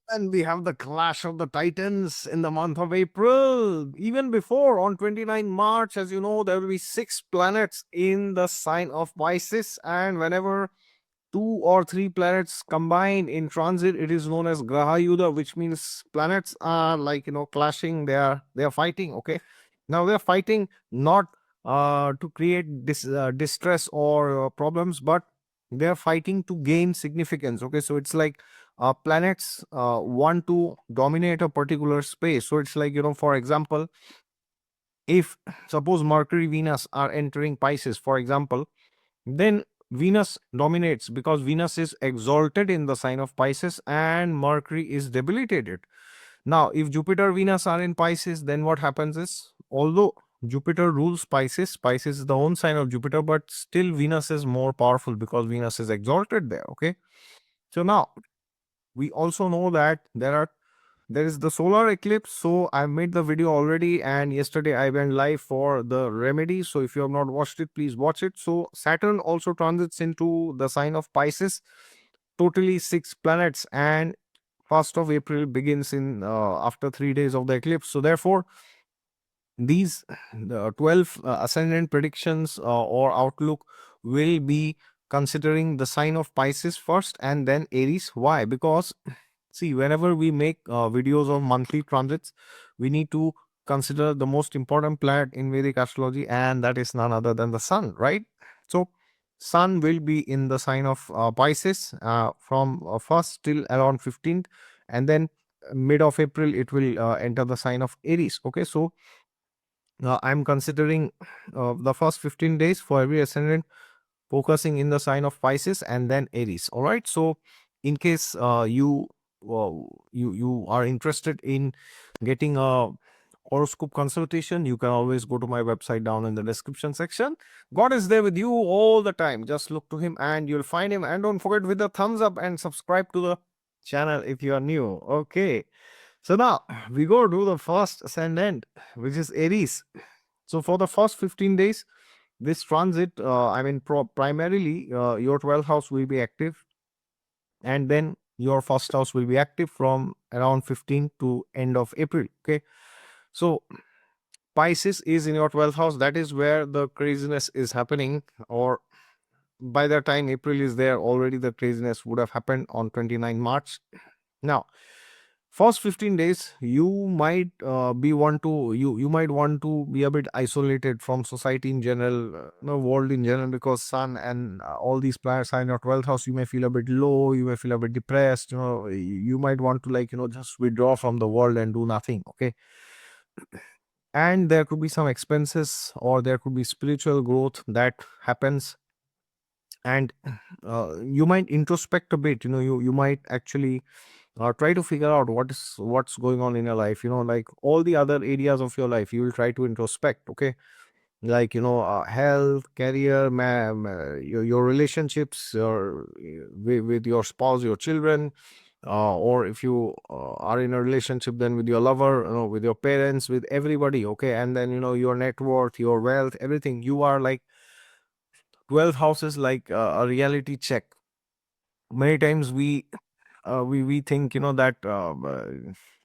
And we have the clash of the titans in the month of April. Even before, on 29 March, as you know, there will be 6 planets in the sign of Pisces. And whenever 2 or 3 planets combine in transit, it is known as Graha Yuddha, which means planets are like, clashing. They are fighting. Okay. Now they are fighting not to create distress or problems, but they are fighting to gain significance. Okay. So it's like planets want to dominate a particular space. So it's like, for example, if suppose Mercury, Venus are entering Pisces, for example, then Venus dominates because Venus is exalted in the sign of Pisces and Mercury is debilitated. Now, if Jupiter, Venus are in Pisces, then what happens is, although Jupiter rules Pisces, Pisces is the own sign of Jupiter, but still Venus is more powerful because Venus is exalted there. Okay. So now we also know that there is the solar eclipse. So I made the video already, and yesterday I went live for the remedy. So if you have not watched it, please watch it. So Saturn also transits into the sign of Pisces, totally 6 planets, and 1st of April begins in after 3 days of the eclipse. So therefore, these 12 ascendant predictions or outlook will be considering the sign of Pisces first and then Aries. Why? Because see, whenever we make videos of monthly transits, we need to consider the most important planet in Vedic astrology, and that is none other than the sun, right? So, sun will be in the sign of Pisces from 1st till around 15th, and then mid of April, it will enter the sign of Aries. Okay, so I'm considering the first 15 days for every ascendant focusing in the sign of Pisces and then Aries. All right. So, in case you are interested in getting a horoscope consultation, you can always go to my website down in the description section. God is there with you all the time. Just look to him and you'll find him. And don't forget with the thumbs up and subscribe to the channel if you are new. Okay. So now we go to the first ascendant, which is Aries. So for the first 15 days, this transit, primarily your 12th house will be active, and then your first house will be active from around 15 to end of April. Okay. So Pisces is in your 12th house. That is where the craziness is happening, or by the time April is there, already the craziness would have happened on 29 March. Now, first 15 days you might you might want to be a bit isolated from society in general, world in general, because sun and all these planets are in your 12th house. You may feel a bit low, you may feel a bit depressed, you might want to, like, just withdraw from the world and do nothing. Okay. And there could be some expenses, or there could be spiritual growth that happens, and you might introspect a bit. You might actually try to figure out what's going on in your life, like all the other areas of your life. You will try to introspect. Okay. Like, health, career, your relationships, with your spouse, your children, or if you are in a relationship, then with your lover, with your parents, with everybody. Okay. And then, your net worth, your wealth, everything. You are like 12 houses, like a reality check. Many times we think, that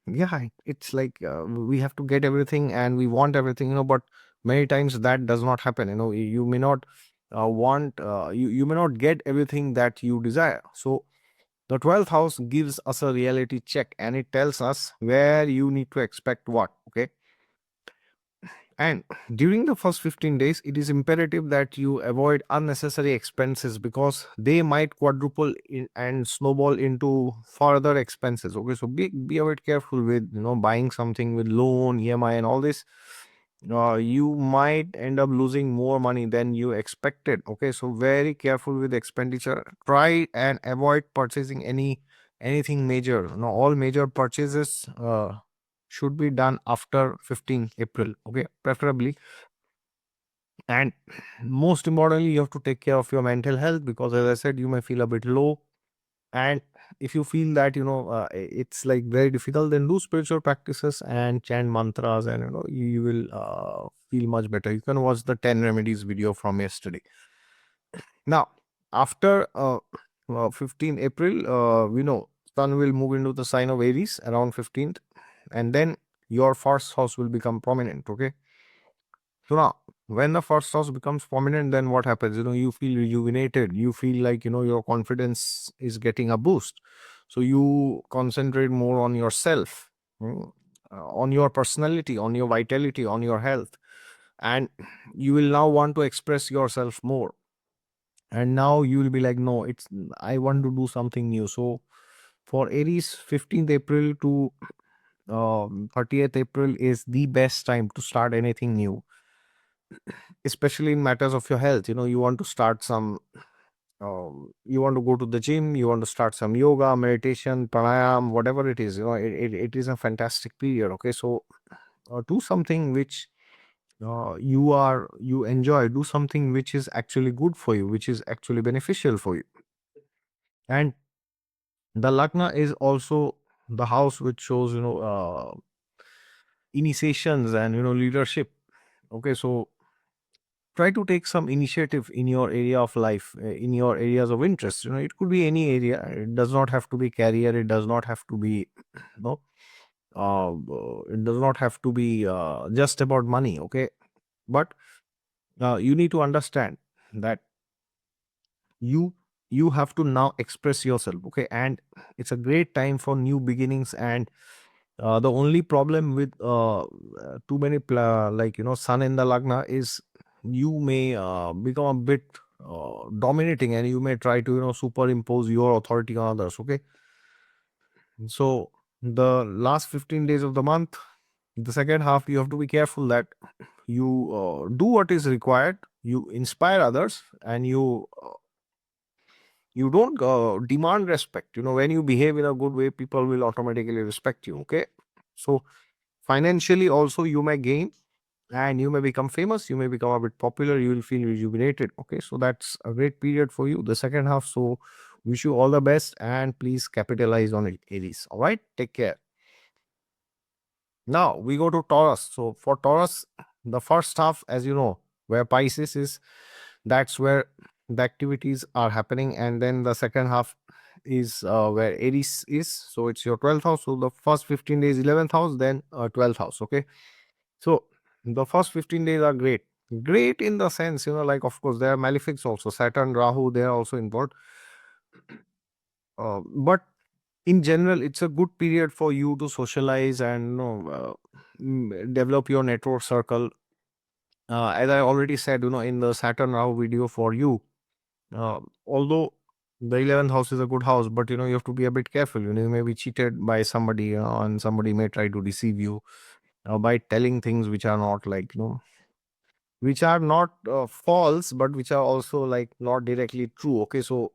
yeah, it's like we have to get everything and we want everything, but many times that does not happen. You may not you may not get everything that you desire. So the 12th house gives us a reality check, and it tells us where you need to expect what. Okay. And during the first 15 days, it is imperative that you avoid unnecessary expenses, because they might quadruple and snowball into further expenses. Okay, so be a bit careful with, buying something with loan, EMI, and all this. You might end up losing more money than you expected. Okay, so very careful with expenditure. Try and avoid purchasing anything major. All major purchases should be done after 15 April. Okay, preferably. And most importantly, you have to take care of your mental health, because as I said, you may feel a bit low. And if you feel that, it's like very difficult, then do spiritual practices and chant mantras, and you will feel much better. You can watch the 10 remedies video from yesterday. Now, after 15 April, we know Sun will move into the sign of Aries around 15th, and then your first house will become prominent. Okay. So now, when the first house becomes prominent, then what happens? You feel rejuvenated. You feel like, your confidence is getting a boost. So you concentrate more on yourself, on your personality, on your vitality, on your health. And you will now want to express yourself more. And now you will be like, no, I want to do something new. So for Aries, 15th April to 30th April is the best time to start anything new, especially in matters of your health. You want to start some, you want to go to the gym, you want to start some yoga, meditation, pranayam, whatever it is. It is a fantastic period. Okay. So do something which you enjoy. Do something which is actually good for you, which is actually beneficial for you. And the Lagna is also the house which shows, initiations and, leadership. Okay. So try to take some initiative in your area of life, in your areas of interest. It could be any area. It does not have to be career. It does not have to be, no, it does not have to be just about money. Okay. But you need to understand that you you have to now express yourself. Okay. And it's a great time for new beginnings. And the only problem with too many like, sun in the Lagna is you may become a bit dominating, and you may try to, superimpose your authority on others. Okay. So the last 15 days of the month, the second half, you have to be careful that you do what is required, you inspire others, and you don't demand respect. When you behave in a good way, people will automatically respect you. Okay. So financially also you may gain, and you may become famous, you may become a bit popular, you will feel rejuvenated. Okay. So that's a great period for you, the second half. So wish you all the best, and please capitalize on it, Aries. All right. Take care. Now we go to Taurus. So for Taurus, the first half, as you know, where Pisces is, that's where the activities are happening. And then the second half is where Aries is. So it's your 12th house. So the first 15 days, 11th house, then 12th house. Okay. So the first 15 days are great. Great in the sense, like, of course, there are malefics also. Saturn, Rahu, they are also involved. But in general, it's a good period for you to socialize and, develop your network circle. As I already said, in the Saturn Rahu video for you, although the 11th house is a good house, but you have to be a bit careful. You may be cheated by somebody, and somebody may try to deceive you by telling things which are not, like, which are not false, but which are also, like, not directly true. Okay. So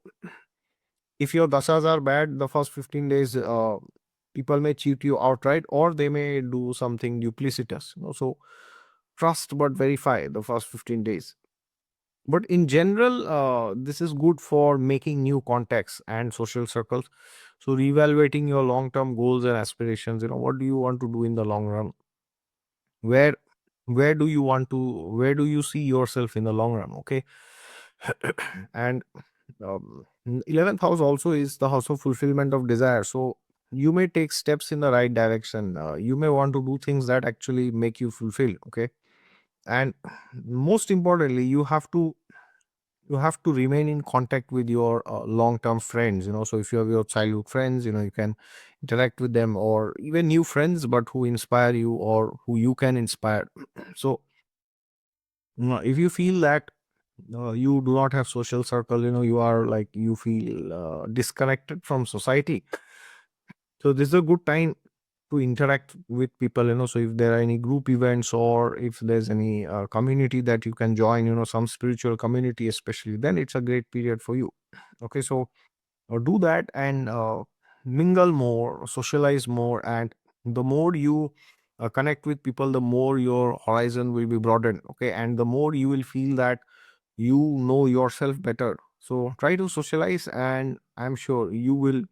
if your dashas are bad, the first 15 days, people may cheat you outright, or they may do something duplicitous. So trust but verify the first 15 days. But in general, this is good for making new contacts and social circles. So reevaluating your long-term goals and aspirations. What do you want to do in the long run? Where where do you want to, where do you see yourself in the long run? Okay. And 11th house also is the house of fulfillment of desire. So you may take steps in the right direction. You may want to do things that actually make you fulfilled. Okay. And most importantly, you have to remain in contact with your long-term friends. So if you have your childhood friends, you can interact with them, or even new friends, but who inspire you or who you can inspire. So if you feel that you do not have social circle, you are like, you feel disconnected from society, so this is a good time to interact with people. So if there are any group events, or if there's any community that you can join, some spiritual community especially, then it's a great period for you. Okay. So do that, and mingle more, socialize more, and the more you connect with people, the more your horizon will be broadened. Okay. And the more you will feel that you know yourself better. So try to socialize, and I'm sure you will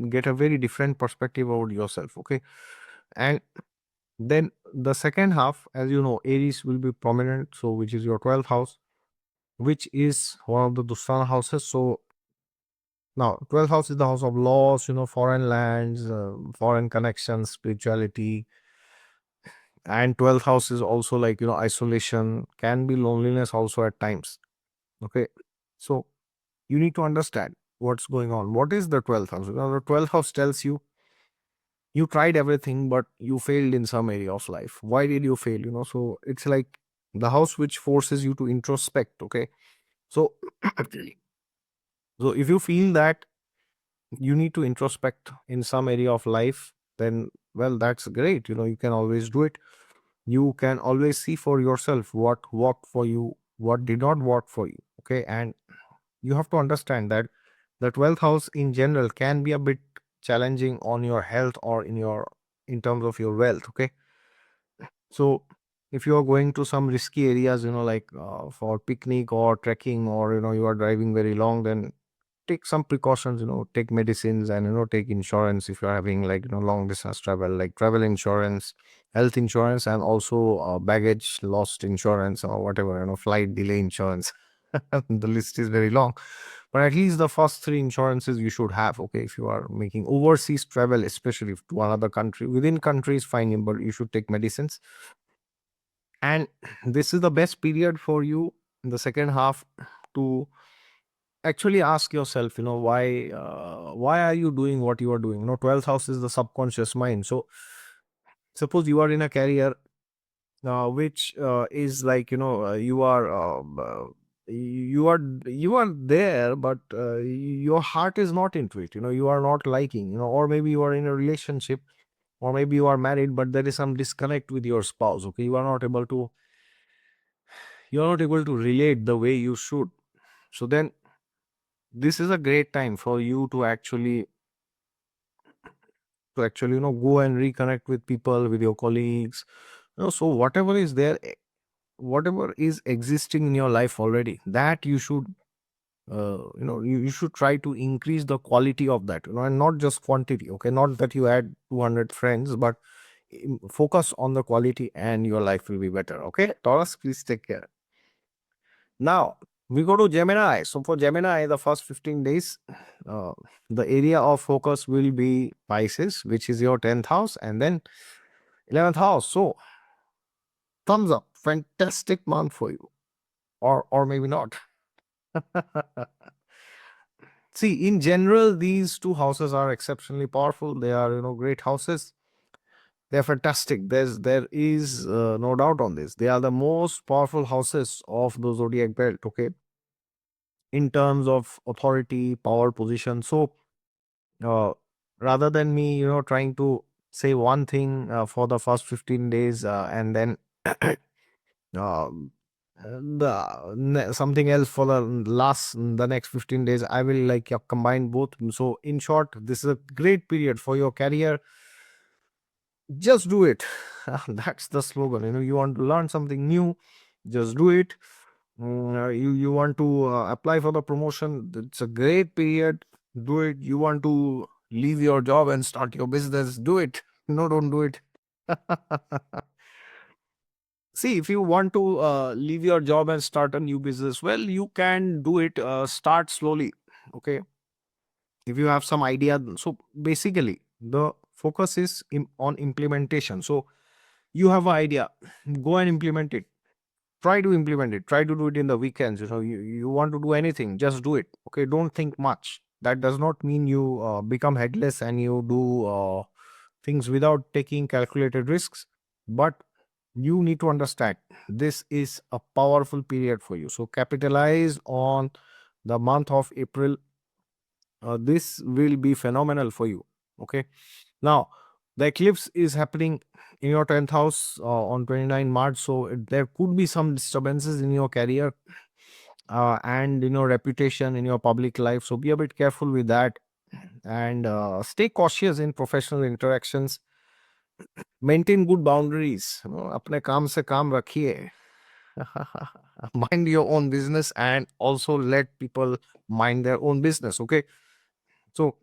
get a very different perspective about yourself. Okay. And then the second half, as you know, Aries will be prominent, so which is your 12th house, which is one of the Dusthana houses. So Now, 12th house is the house of laws, foreign lands, foreign connections, spirituality. And 12th house is also like, isolation, can be loneliness also at times. Okay. So you need to understand what's going on. What is the 12th house? The 12th house tells you you tried everything, but you failed in some area of life. Why did you fail? So it's like the house which forces you to introspect. Okay. So, so if you feel that you need to introspect in some area of life, then well, that's great. You can always do it. You can always see for yourself what worked for you, what did not work for you. Okay. And you have to understand that the 12th house in general can be a bit challenging on your health or in terms of your wealth. Okay. So if you are going to some risky areas, like for picnic or trekking, or you are driving very long, then take some precautions, take medicines, and take insurance if you're having like long distance travel, like travel insurance, health insurance, and also baggage lost insurance, or whatever, flight delay insurance. The list is very long, but at least the first three insurances you should have. Okay, if you are making overseas travel, especially to another country, within country is fine, but you should take medicines. And this is the best period for you in the second half to actually ask yourself, why are you doing what you are doing? 12th house is the subconscious mind. So suppose you are in a career which is like, you are there, but your heart is not into it. You are not liking, or maybe you are in a relationship, or maybe you are married, but there is some disconnect with your spouse. Okay, you are not able to relate the way you should. So then this is a great time for you to actually go and reconnect with people, with your colleagues. So whatever is there, whatever is existing in your life already, that you should you should try to increase the quality of that, and not just quantity. Okay, not that you add 200 friends, but focus on the quality, and your life will be better. Okay, Taurus, please take care. Now we go to Gemini. So for Gemini, the first 15 days, uh, the area of focus will be Pisces, which is your 10th house, and then 11th house. So thumbs up, fantastic month for you, or maybe not. See, in general, these two houses are exceptionally powerful. They are, great houses. They're fantastic. There is no doubt on this. They are the most powerful houses of the zodiac belt. Okay, in terms of authority, power, position. So uh, rather than me, trying to say one thing for the first 15 days, and then um, something else for the next 15 days, I will like combine both. So in short, this is a great period for your career. Just do it. That's the slogan. You want to learn something new, just do it. You want to apply for the promotion, it's a great period, do it. You want to leave your job and start your business, do it. No, don't do it. See, if you want to leave your job and start a new business, well, you can do it. Start slowly. Okay, if you have some idea. So basically the focus is on implementation. So you have an idea, go and implement it. Try to implement it, try to do it in the weekends. You want to do anything, just do it. Okay, don't think much. That does not mean you become headless and you do things without taking calculated risks, but you need to understand this is a powerful period for you. So capitalize on the month of April. This will be phenomenal for you. Okay, now the eclipse is happening in your 10th house on 29 March. So there could be some disturbances in your career and in your reputation, in your public life. So be a bit careful with that, and stay cautious in professional interactions. Maintain good boundaries. अपने काम से काम रखिए. Mind your own business, and also let people mind their own business. Okay, so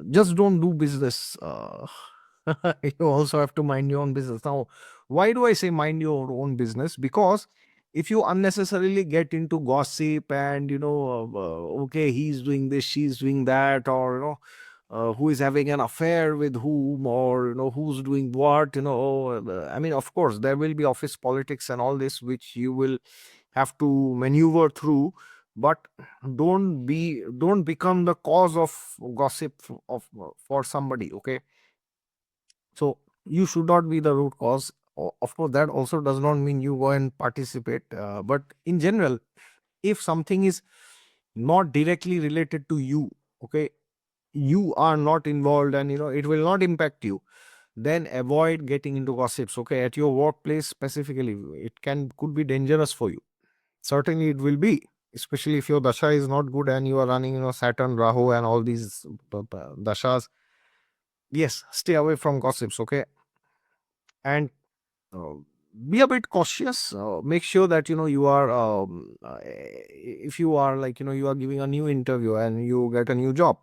just don't do business. You also have to mind your own business. Now, why do I say mind your own business? Because if you unnecessarily get into gossip and okay, he's doing this, she's doing that, or who is having an affair with whom, or who's doing what, I mean, of course there will be office politics and all this which you will have to maneuver through, but don't become the cause of gossip for somebody, okay? So you should not be the root cause. Of course, that also does not mean you go and participate, but in general, if something is not directly related to you, okay, you are not involved, and it will not impact you, then avoid getting into gossips, okay? At your workplace specifically, it could be dangerous for you. Certainly it will be, especially if your dasha is not good and you are running Saturn, Rahu, and all these dashas. Yes, stay away from gossips, okay? And uh, be a bit cautious. Make sure that you are if you are like you are giving a new interview and you get a new job,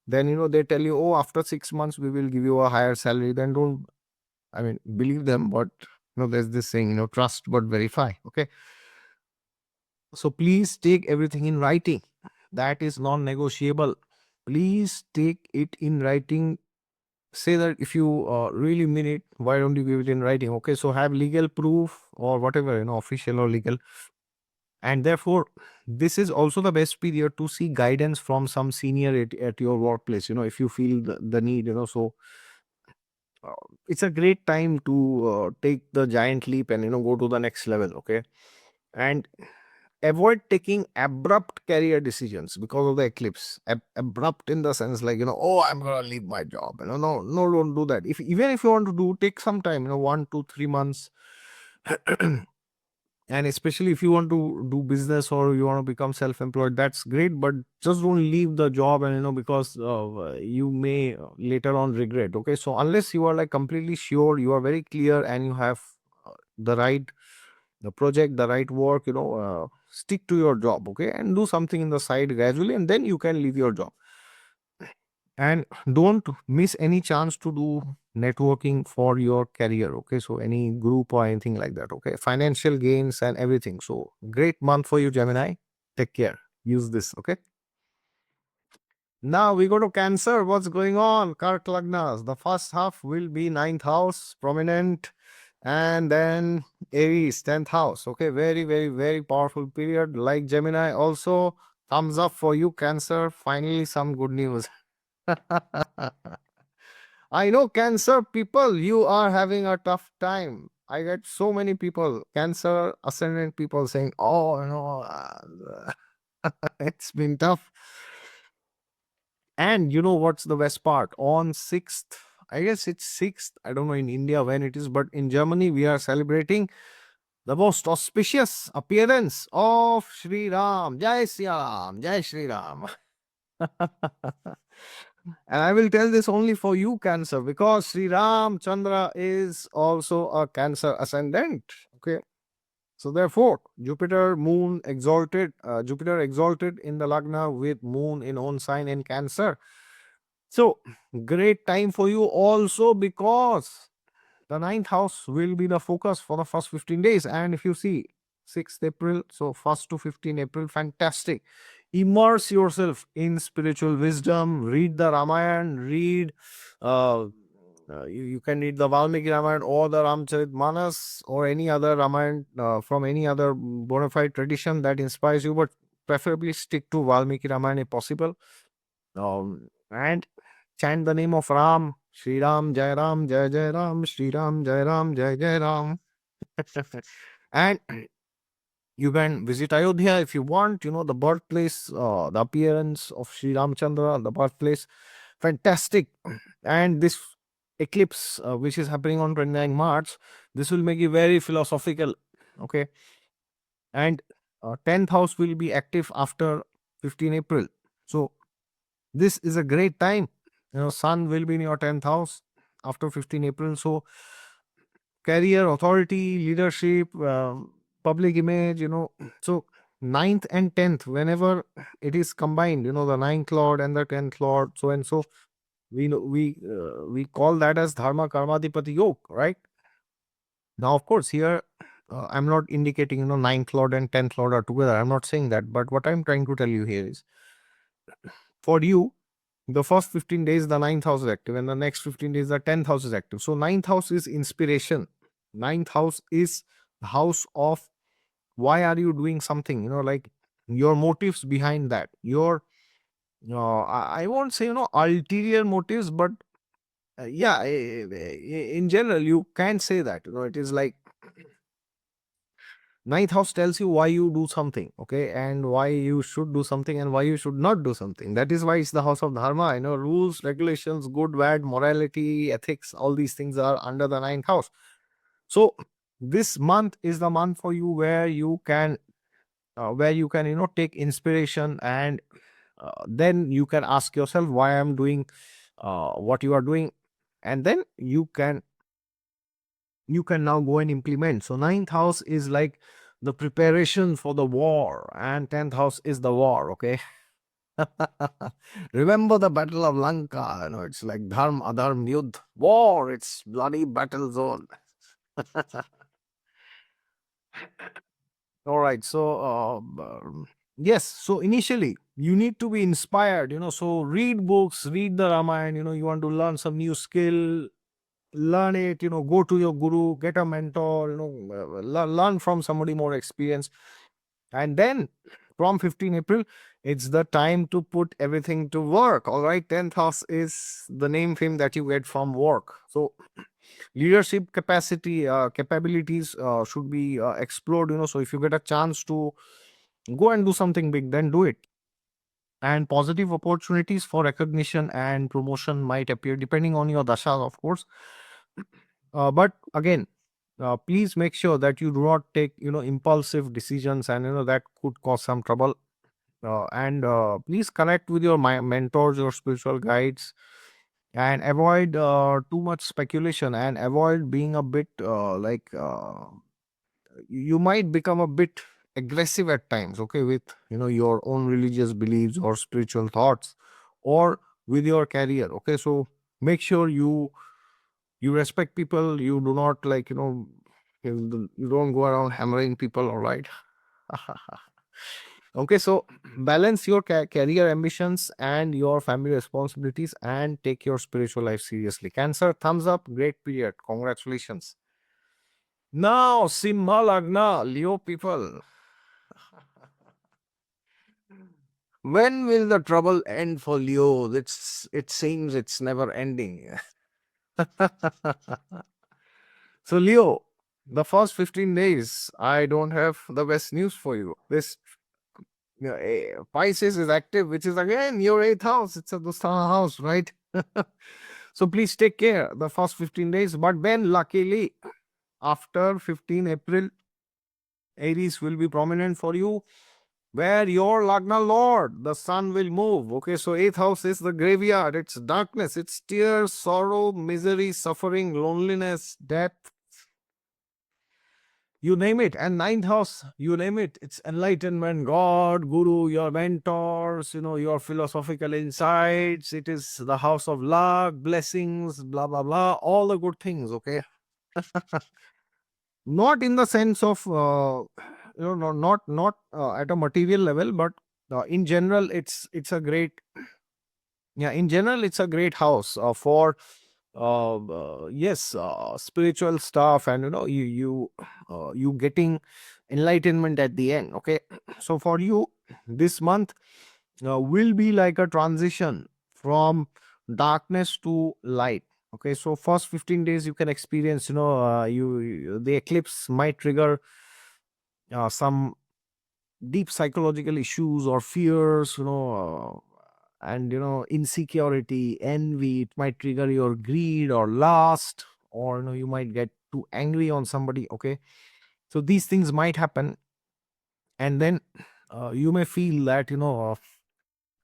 then they tell you, oh, after 6 months we will give you a higher salary. Then don't, I mean, believe them. But there's this saying, trust but verify, okay? So please take everything in writing. That is non-negotiable. Please take it in writing. Say that if you really mean it, why don't you give it in writing? Okay, so have legal proof or whatever, official or legal. And therefore, this is also the best period to seek guidance from some senior at your workplace, if you feel the need, so uh, it's a great time to take the giant leap and go to the next level, okay? And avoid taking abrupt career decisions because of the eclipse. Abrupt in the sense like, oh, I'm gonna leave my job. No, don't do that. Even if you want to do, take some time, 1 to 3 months. And especially if you want to do business or you want to become self-employed, that's great, but just don't leave the job, and because you may later on regret, okay? So unless you are like completely sure, you are very clear, and you have the right the project, the right work, stick to your job, okay, and do something in the side gradually, and then you can leave your job. And don't miss any chance to do networking for your career, okay? So any group or anything like that, okay? Financial gains and everything. So great month for you, Gemini. Take care. Use this, okay? Now we go to Cancer. What's going on? Kark Lagnas. The first half will be ninth house, prominent, and then Aries, 10th house. Okay, very, very, very powerful period. Like Gemini, also thumbs up for you, Cancer. Finally, some good news. I know, Cancer people, you are having a tough time. I get so many people, Cancer ascendant people, saying, "Oh, it's been tough." And you know what's the best part? On 6th, I guess it's 6th, I don't know in India when it is, but in Germany, we are celebrating the most auspicious appearance of Sri Ram. Jai Sri Ram, Jai Sri Ram. And I will tell this only for you, Cancer, because Sri Ram Chandra is also a Cancer ascendant. Okay. So therefore, Jupiter exalted in the Lagna with Moon in own sign in Cancer. So great time for you also, because the ninth house will be the focus for the first 15 days. And if you see 6th April, so 1st to 15 April, fantastic. Immerse yourself in spiritual wisdom, read the Ramayana, read, you can read the Valmiki Ramayana or the Ramcharitmanas or any other Ramayana from any other bona fide tradition that inspires you, but preferably stick to Valmiki Ramayana if possible. And chant the name of Ram, Sri Ram, Jai Ram, Jai Jai Ram, Sri Ram, Jai Ram, Jai Jai Ram. And you can visit Ayodhya if you want, the birthplace, the appearance of Sri Ramchandra, the birthplace. Fantastic. And this eclipse, which is happening on 29 March, this will make you very philosophical. Okay. And 10th house will be active after 15 April. So this is a great time. Sun will be in your 10th house after 15 April. So career, authority, leadership, public image, so ninth and 10th, whenever it is combined, the ninth lord and the 10th lord, so and so, we call that as dharma karmadipati yoga, right? Now, of course, here I'm not indicating, ninth lord and 10th lord are together. I'm not saying that. But what I'm trying to tell you here is, for you, the first 15 days, the ninth house is active, and the next 15 days, the 10th house is active. So, ninth house is inspiration. Ninth house is the house of why are you doing something, like your motives behind that. Your, I won't say, ulterior motives, but yeah, in general, you can say that, it is like ninth house tells you why you do something, okay, and why you should do something and why you should not do something. That is why it's the house of dharma. Rules, regulations, good, bad, morality, ethics, all these things are under the ninth house. So this month is the month for you where you can take inspiration, and then you can ask yourself why I'm doing what you are doing, and then you can now go and implement. So ninth house is like the preparation for the war, and 10th house is the war, okay. Remember the battle of Lanka, it's like dharma adharm yudh, war, it's bloody battle zone. All right, so yes, so initially you need to be inspired, so read books, read the Ramayana. You want to learn some new skill, learn it, go to your guru, get a mentor, learn from somebody more experienced. And then from 15 April, it's the time to put everything to work. All right, 10th house is the name fame that you get from work. So leadership capacity, capabilities should be explored, so if you get a chance to go and do something big, then do it. And positive opportunities for recognition and promotion might appear depending on your dasha, of course. But again, please make sure that you do not take impulsive decisions, and that could cause some trouble. And please connect with your mentors, your spiritual guides, and avoid too much speculation, and avoid being a bit you might become a bit aggressive at times, okay, with your own religious beliefs or spiritual thoughts, or with your career, okay. So make sure you respect people. You do not, like, you don't go around hammering people, all right. Okay, so balance your career ambitions and your family responsibilities, and take your spiritual life seriously. Cancer, thumbs up, great period, congratulations. Now Simha Lagna, Leo people, when will the trouble end for Leo? It seems it's never ending. So Leo, the first 15 days, I don't have the best news for you. This Pisces is active, which is again your eighth house. It's a Dustana house, right? So please take care the first 15 days. But then luckily, after 15 April, Aries will be prominent for you, where your Lagna Lord, the sun, will move. Okay, so eighth house is the graveyard. It's darkness, it's tears, sorrow, misery, suffering, loneliness, death, you name it. And ninth house, you name it, it's enlightenment, God, guru, your mentors, your philosophical insights. It is the house of luck, blessings, blah blah blah, all the good things, okay. Not in the sense of not at a material level, but in general, it's a great, yeah, in general, it's a great house for yes, spiritual stuff, and you getting enlightenment at the end, okay. So for you, this month will be like a transition from darkness to light, okay. So first 15 days you can experience, the eclipse might trigger some deep psychological issues or fears, and insecurity, envy. It might trigger your greed or lust, or you might get too angry on somebody, okay. So these things might happen, and then you may feel that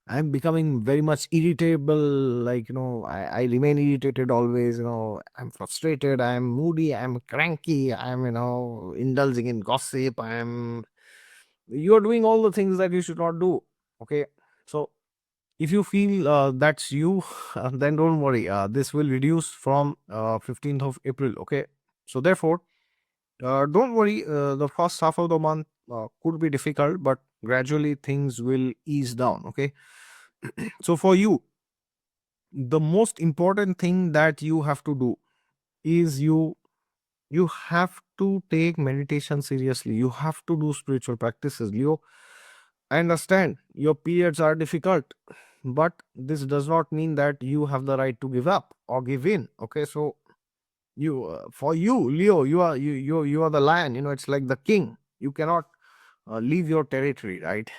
I'm becoming very much irritable, like I remain irritated always, I'm frustrated, I'm moody, I'm cranky, I'm indulging in gossip, you're doing all the things that you should not do, okay. So if you feel that's you, then don't worry, this will reduce from 15th of April, okay. So therefore, Don't worry, the first half of the month could be difficult, but gradually things will ease down. Okay. So, for you, the most important thing that you have to do is you have to take meditation seriously. You have to do spiritual practices, Leo. I understand your periods are difficult, but this does not mean that you have the right to give up or give in. Okay, so you for you, Leo, you are the lion. It's like the king. You cannot leave your territory, right?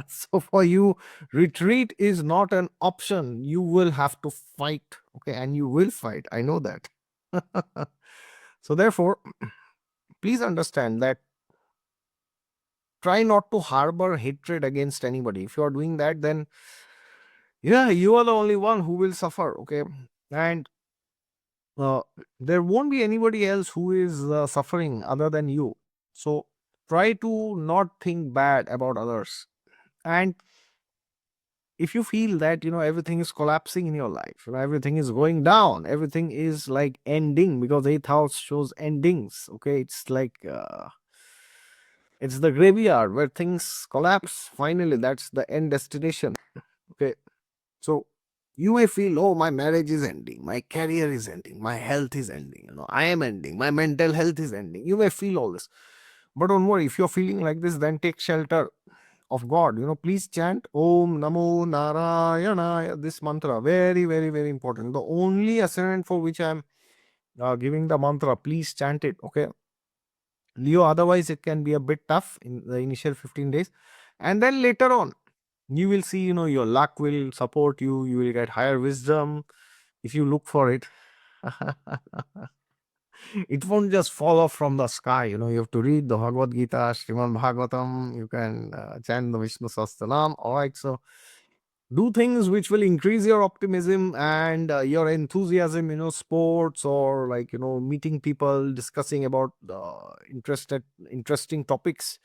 So for you, retreat is not an option. You will have to fight. Okay, and you will fight. I know that. So therefore, please understand that try not to harbor hatred against anybody. If you are doing that, then yeah, you are the only one who will suffer. Okay, and uh, there won't be anybody else who is suffering other than you. So try to not think bad about others. And if you feel that everything is collapsing in your life, everything is going down, everything is like ending, because eighth house shows endings. Okay, it's like it's the graveyard where things collapse. Finally, that's the end destination. Okay, so you may feel, oh, my marriage is ending, my career is ending, my health is ending, I am ending, my mental health is ending. You may feel all this, but don't worry. If you're feeling like this, then take shelter of God. Please chant Om Namo Narayana, this mantra. Very, very, very important. The only ascendant for which I'm giving the mantra, please chant it. Okay, Leo, otherwise it can be a bit tough in the initial 15 days. And then later on, you will see, your luck will support you. You will get higher wisdom if you look for it. It won't just fall off from the sky. You have to read the Bhagavad Gita, Srimad Bhagavatam. You can chant the Vishnu Sahasranam. All right. So do things which will increase your optimism and your enthusiasm, sports, or like, meeting people, discussing about interesting topics,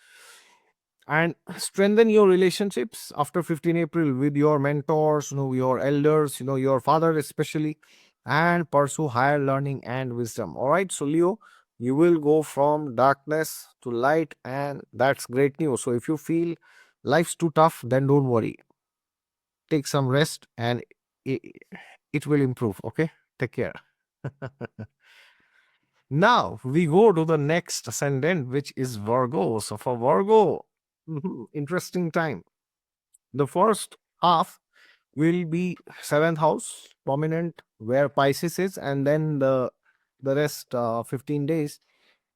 and strengthen your relationships after 15 April with your mentors, your elders, your father especially, and pursue higher learning and wisdom. All right, so Leo, you will go from darkness to light, and that's great news. So if you feel life's too tough, then don't worry, take some rest, and it, it will improve. Okay, take care. Now we go to the next ascendant, which is Virgo. So for Virgo, interesting time. The first half will be seventh house prominent where Pisces is, and then the rest 15 days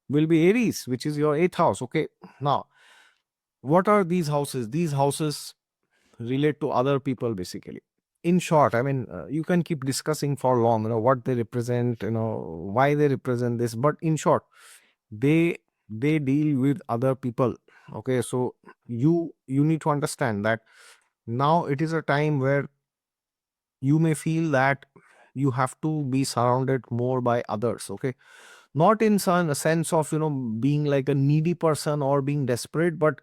will be Aries, which is your eighth house. Okay, now what are these houses? These houses relate to other people basically. In short, I mean, you can keep discussing for long, what they represent, why they represent this, but in short, they deal with other people. Okay, so you need to understand that now it is a time where you may feel that you have to be surrounded more by others. Okay, not in some sense of being like a needy person or being desperate, but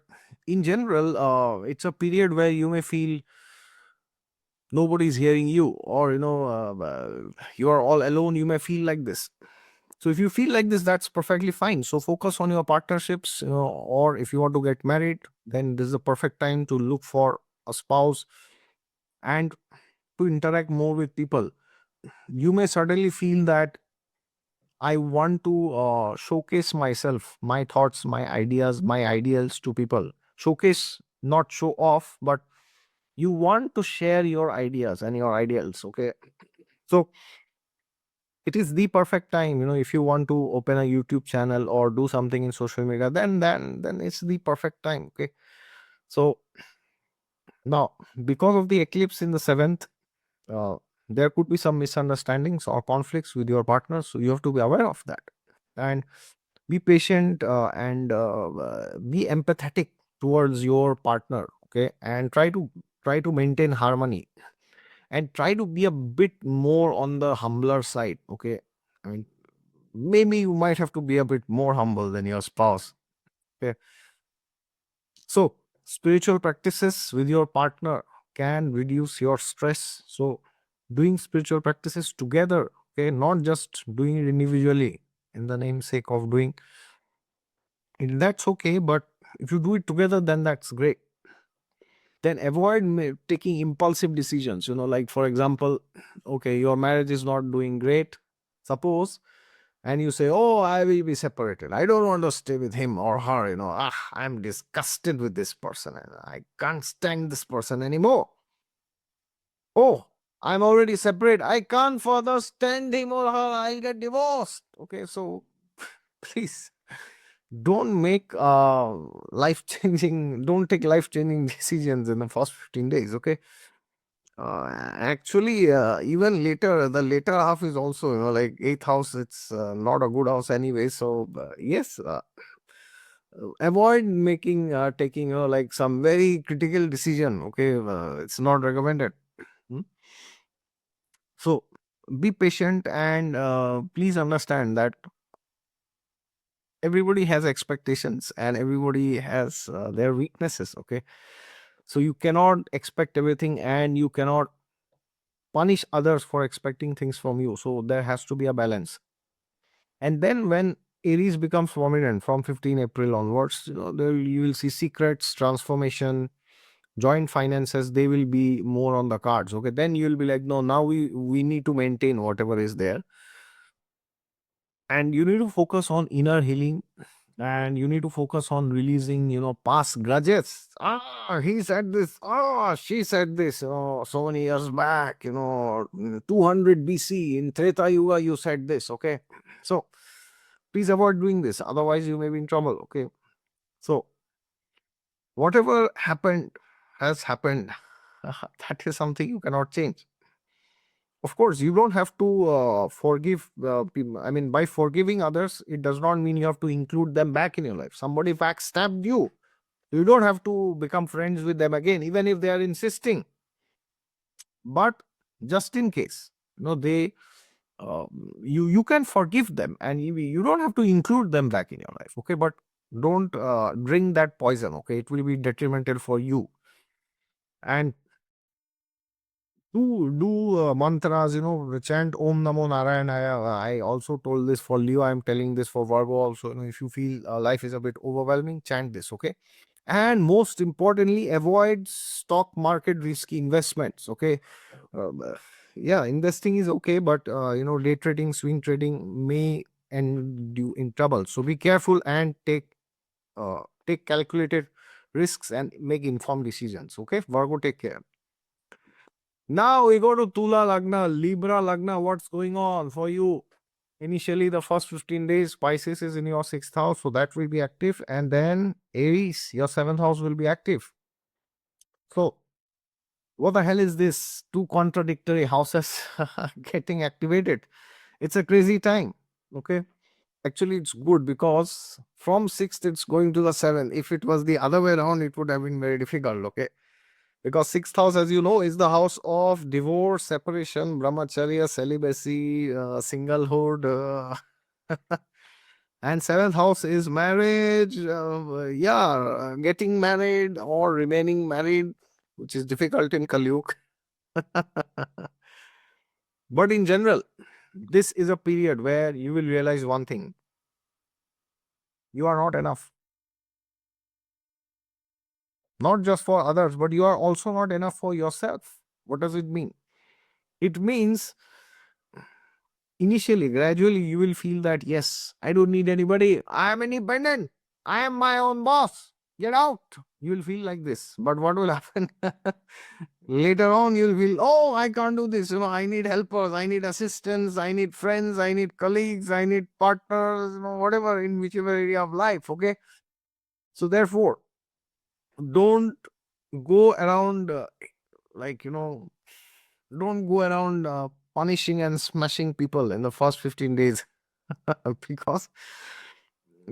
in general, it's a period where you may feel nobody's hearing you, or you are all alone. You may feel like this. So if you feel like this, that's perfectly fine. So focus on your partnerships, or if you want to get married, then this is the perfect time to look for a spouse and to interact more with people. You may suddenly feel that I want to showcase myself, my thoughts, my ideas, my ideals to people. Showcase, not show off, but you want to share your ideas and your ideals. Okay, so it is the perfect time. If you want to open a YouTube channel or do something in social media, then it's the perfect time. Okay, so now, because of the eclipse in the seventh, uh, there could be some misunderstandings or conflicts with your partner, so you have to be aware of that, and be patient, and be empathetic towards your partner. Okay, and try to maintain harmony, and try to be a bit more on the humbler side. Okay, I mean, maybe you might have to be a bit more humble than your spouse. Okay, so spiritual practices with your partner can reduce your stress. So doing spiritual practices together, okay, not just doing it individually. in the namesake of doing it, that's okay. But if you do it together, then that's great. Then avoid taking impulsive decisions. Like for example, okay, your marriage is not doing great, suppose, and you say, oh, I will be separated, I don't want to stay with him or her, I'm disgusted with this person and I can't stand this person anymore. Oh, I'm already separate, I can't further stand him or her, I'll get divorced. Okay, so please don't make life changing don't take life changing decisions in the first 15 days. Okay, actually, even later, the later half is also, like eighth house, it's not a good house anyway. So, yes, avoid making, taking, like some very critical decision. Okay, it's not recommended. Hmm? So, be patient and please understand that everybody has expectations and everybody has their weaknesses. Okay, so you cannot expect everything and you cannot punish others for expecting things from you. So there has to be a balance. And then when Aries becomes prominent from 15 April onwards, there you will see secrets, transformation, joint finances. They will be more on the cards. Okay, then you will be like, no, now we need to maintain whatever is there, and you need to focus on inner healing, and you need to focus on releasing, past grudges. He said this, she said this, so many years back, 200 BC in Treta Yuga you said this. Okay, so please avoid doing this, otherwise you may be in trouble. Okay, so whatever happened has happened. That is something you cannot change. Of course, you don't have to forgive people. I mean, by forgiving others, it does not mean you have to include them back in your life. Somebody backstabbed you, you don't have to become friends with them again, even if they are insisting. But just in case, they you can forgive them, and you don't have to include them back in your life. Okay, but don't drink that poison. Okay, it will be detrimental for you. And do mantras, chant Om Namo Narayanaya. I also told this for Leo. I'm telling this for Virgo also. If you feel life is a bit overwhelming, chant this. Okay. And most importantly, avoid stock market risky investments. Okay. Yeah, investing is okay, but day trading, swing trading may end you in trouble. So be careful and take calculated risks and make informed decisions. Okay, Virgo, take care. Now we go to Tula Lagna, Libra Lagna. What's going on for you? Initially, the first 15 days, Pisces is in your sixth house, so that will be active. And then Aries, your seventh house, will be active. So, what the hell is this? Two contradictory houses getting activated. It's a crazy time. Okay. Actually, it's good because from sixth, it's going to the seventh. If it was the other way around, it would have been very difficult. Okay. Because sixth house, as you know, is the house of divorce, separation, brahmacharya, celibacy, singlehood. And seventh house is marriage. Getting married or remaining married, which is difficult in Kali Yuga. But in general, this is a period where you will realize one thing: you are not enough. Not just for others, but you are also not enough for yourself. What does it mean? It means initially, gradually, you will feel that, yes, I don't need anybody. I am independent. I am my own boss. Get out. You will feel like this. But what will happen? Later on, you'll feel, oh, I can't do this. I need helpers. I need assistants. I need friends. I need colleagues. I need partners, whatever, in whichever area of life. Okay. So, therefore, don't go around like, don't go around punishing and smashing people in the first 15 days.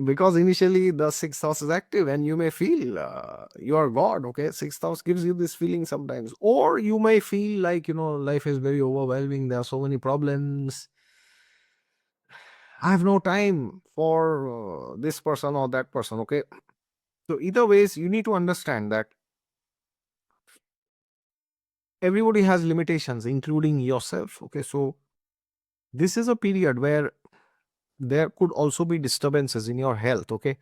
because initially the sixth house is active and you may feel you are god. Okay, sixth house gives you this feeling sometimes, or you may feel like life is very overwhelming, there are so many problems, I have no time for this person or that person. Okay, so either ways you need to understand that everybody has limitations, including yourself. Okay, so this is a period where there could also be disturbances in your health. Okay,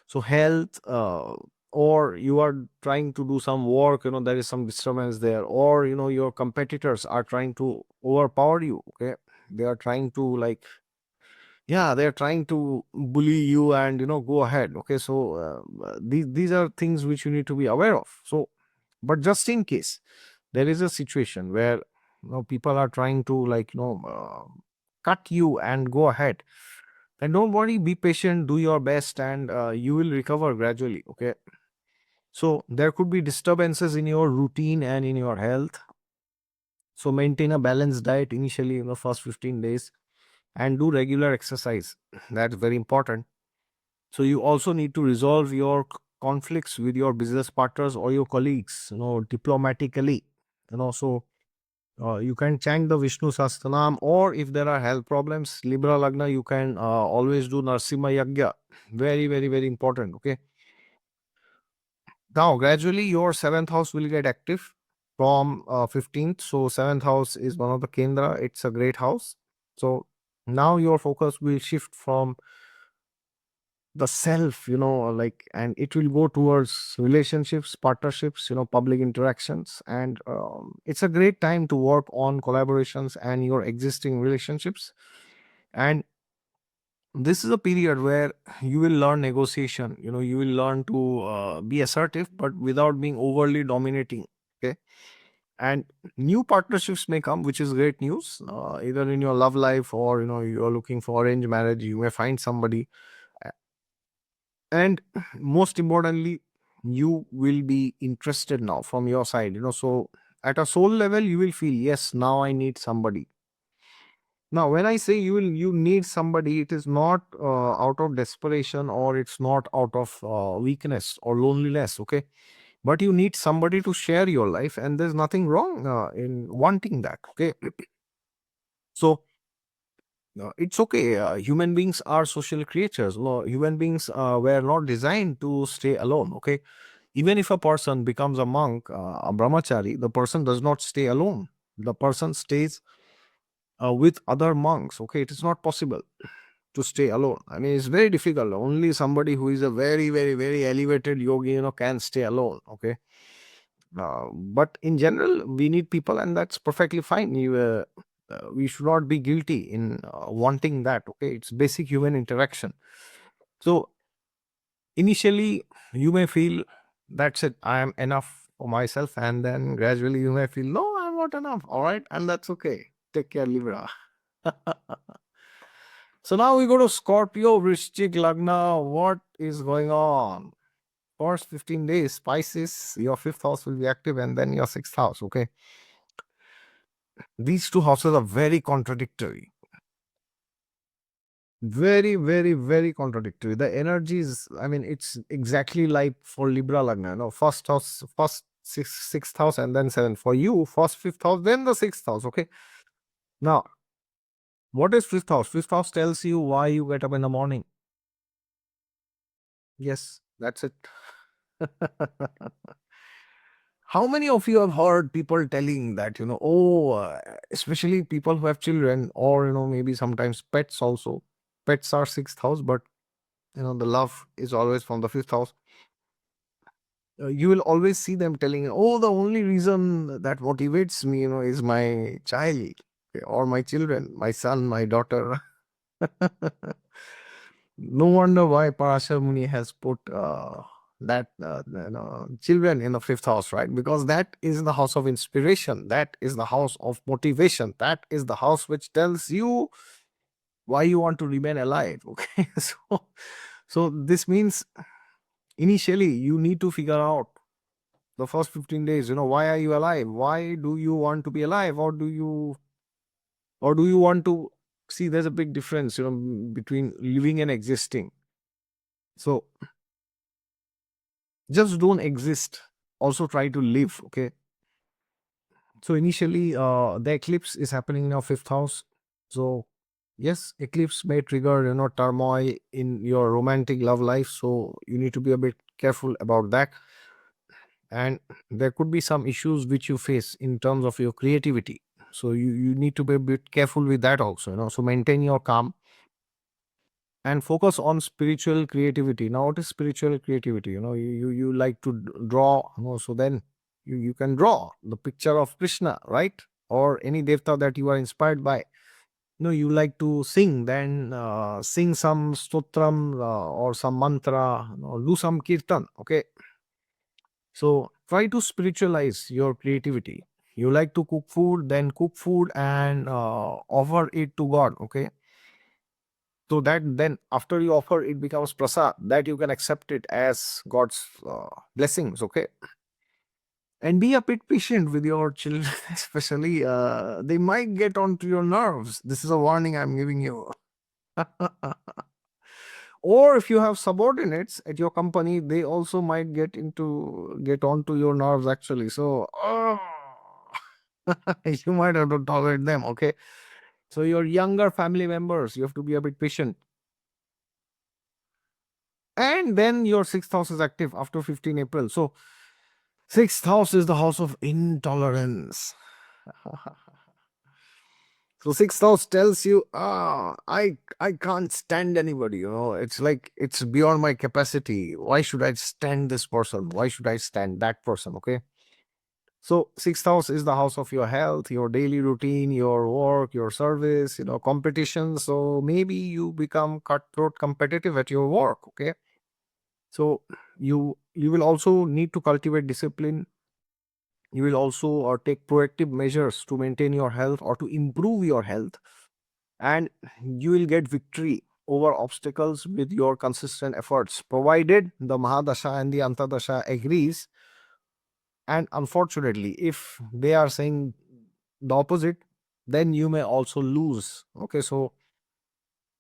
so health, or you are trying to do some work, there is some disturbance there, or your competitors are trying to overpower you. Okay, they are trying to, like, yeah, they're trying to bully you and go ahead. Okay, so these are things which you need to be aware of. So, but just in case there is a situation where people are trying to, like, cut you and go ahead, then don't worry, be patient, do your best, and you will recover gradually. Okay, so there could be disturbances in your routine and in your health. So maintain a balanced diet initially in the first 15 days, and do regular exercise. That's very important. So you also need to resolve your conflicts with your business partners or your colleagues, diplomatically. So you can chant the Vishnu Sahasranam, or if there are health problems, Libra Lagna, you can always do Narsimha Yagya. Very, very, very important. Okay. Now, gradually, your seventh house will get active from 15th. So, seventh house is one of the Kendra. It's a great house. So, now your focus will shift from the self, like, and it will go towards relationships, partnerships, public interactions. And it's a great time to work on collaborations and your existing relationships. And this is a period where you will learn negotiation, you will learn to be assertive, but without being overly dominating. Okay. And new partnerships may come, which is great news, either in your love life, or you're looking for arranged marriage, you may find somebody. And most importantly, you will be interested now from your side, so at a soul level you will feel, yes, now I need somebody. Now when I say you need somebody, it is not out of desperation, or it's not out of weakness or loneliness. Okay, but you need somebody to share your life, and there's nothing wrong in wanting that. Okay, so it's okay. Human beings are social creatures. Human beings were not designed to stay alone. Okay, even if a person becomes a monk, a brahmachari, the person does not stay alone. The person stays with other monks. Okay, it is not possible to stay alone. I mean, it's very difficult. Only somebody who is a very, very, very elevated yogi, can stay alone. Okay, but in general, we need people, and that's perfectly fine. We should not be guilty in wanting that. Okay, it's basic human interaction. So initially, you may feel, that's it, I am enough for myself, and then gradually you may feel, no, I'm not enough. All right, and that's okay. Take care, Libra. So now we go to Scorpio, Vrishchik, Lagna. What is going on? First 15 days, Pisces, your fifth house will be active, and then your sixth house. Okay, these two houses are very contradictory. Very, very, very contradictory. The energies, I mean, it's exactly like for Libra Lagna. No, first house, first sixth house, and then seventh. For you, first fifth house, then the sixth house. Okay. Now, what is fifth house? Fifth house tells you why you get up in the morning. Yes, that's it. How many of you have heard people telling that, especially people who have children, or, maybe sometimes pets also. Pets are sixth house, but, the love is always from the fifth house. You will always see them telling, oh, the only reason that motivates me, is my child, okay, or my children, my son, my daughter. No wonder why Parashar Muni has put that children in the fifth house, right? Because that is the house of inspiration. That is the house of motivation. That is the house which tells you why you want to remain alive. Okay, so this means initially you need to figure out the first 15 days, why are you alive? Why do you want to be alive? Or do you want to see, there's a big difference, between living and existing. So just don't exist, also try to live. Okay, so initially the eclipse is happening in your fifth house. So yes, eclipse may trigger turmoil in your romantic love life, so you need to be a bit careful about that. And there could be some issues which you face in terms of your creativity, so you need to be a bit careful with that also. So maintain your calm. and focus on spiritual creativity. Now, what is spiritual creativity? You like to draw, so then you can draw the picture of Krishna, right? Or any devta that you are inspired by. You like to sing, then sing some stotram or some mantra, or do some kirtan, okay? So try to spiritualize your creativity. You like to cook food, then cook food and offer it to God, okay? So that then after you offer, it becomes prasad, that you can accept it as God's blessings, okay? And be a bit patient with your children, especially they might get onto your nerves. This is a warning I'm giving you. Or if you have subordinates at your company, they also might get onto your nerves actually. So you might have to tolerate them, okay? So your younger family members, you have to be a bit patient. And then your sixth house is active after 15 April. So sixth house is the house of intolerance. So sixth house tells you, I can't stand anybody. It's like it's beyond my capacity. Why should I stand this person? Why should I stand that person? Okay. So sixth house is the house of your health, your daily routine, your work, your service, competition. So maybe you become cutthroat competitive at your work. Okay. So you will also need to cultivate discipline. You will also take proactive measures to maintain your health or to improve your health, and you will get victory over obstacles with your consistent efforts, provided the Mahadasha and the Antadasha agrees. And unfortunately, if they are saying the opposite, then you may also lose. Okay, so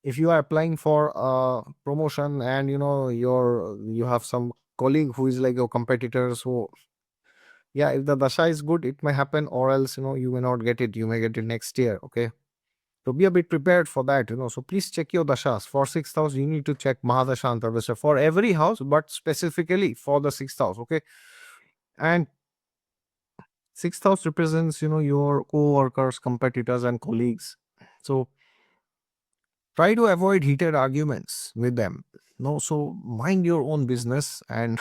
if you are applying for a promotion and you have some colleague who is like your competitor, so yeah, if the dasha is good, it may happen, or else you may not get it. You may get it next year. Okay, so be a bit prepared for that. So please check your dashas. For sixth house, you need to check Mahadasha Antardasha for every house, but specifically for the sixth house. Okay, and sixth house represents your co-workers, competitors, and colleagues. So try to avoid heated arguments with them. No, so mind your own business and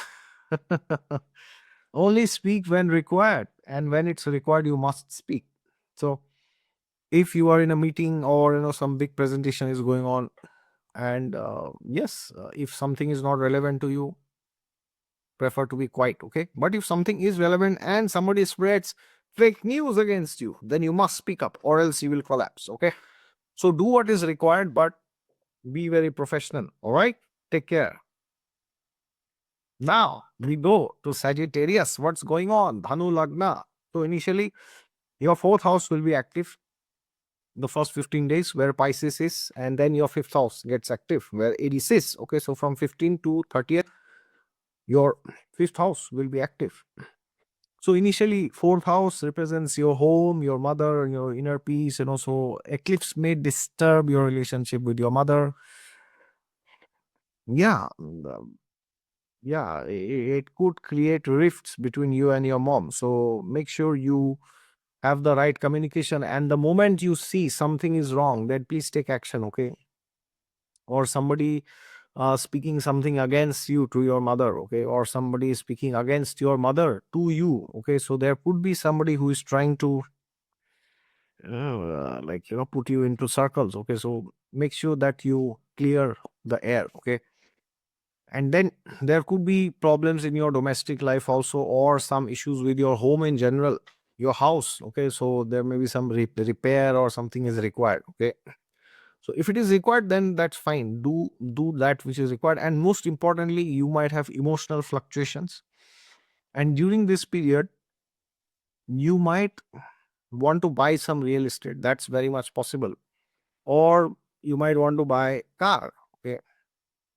only speak when required, and when it's required, you must speak. So if you are in a meeting or some big presentation is going on, and yes, if something is not relevant to you, prefer to be quiet, okay? But if something is relevant and somebody spreads fake news against you, then you must speak up, or else you will collapse, okay? So do what is required, but be very professional. All right, take care. Now we go to Sagittarius. What's going on? Dhanu Lagna. So initially your fourth house will be active the first 15 days, where Pisces is, and then your fifth house gets active where Aries is. Okay, so from 15 to 30th, your fifth house will be active. So initially, fourth house represents your home, your mother, your inner peace, and also eclipse may disturb your relationship with your mother. Yeah, yeah, it could create rifts between you and your mom. So make sure you have the right communication, and the moment you see something is wrong, then please take action, okay? Or somebody speaking something against you to your mother, okay? Or somebody is speaking against your mother to you, okay? So there could be somebody who is trying to put you into circles, okay? So make sure that you clear the air, okay? And then there could be problems in your domestic life also, or some issues with your home in general, your house, okay? So there may be some repair or something is required, okay? So if it is required, then that's fine. Do that which is required. And most importantly, you might have emotional fluctuations, and during this period you might want to buy some real estate. That's very much possible. Or you might want to buy car, okay?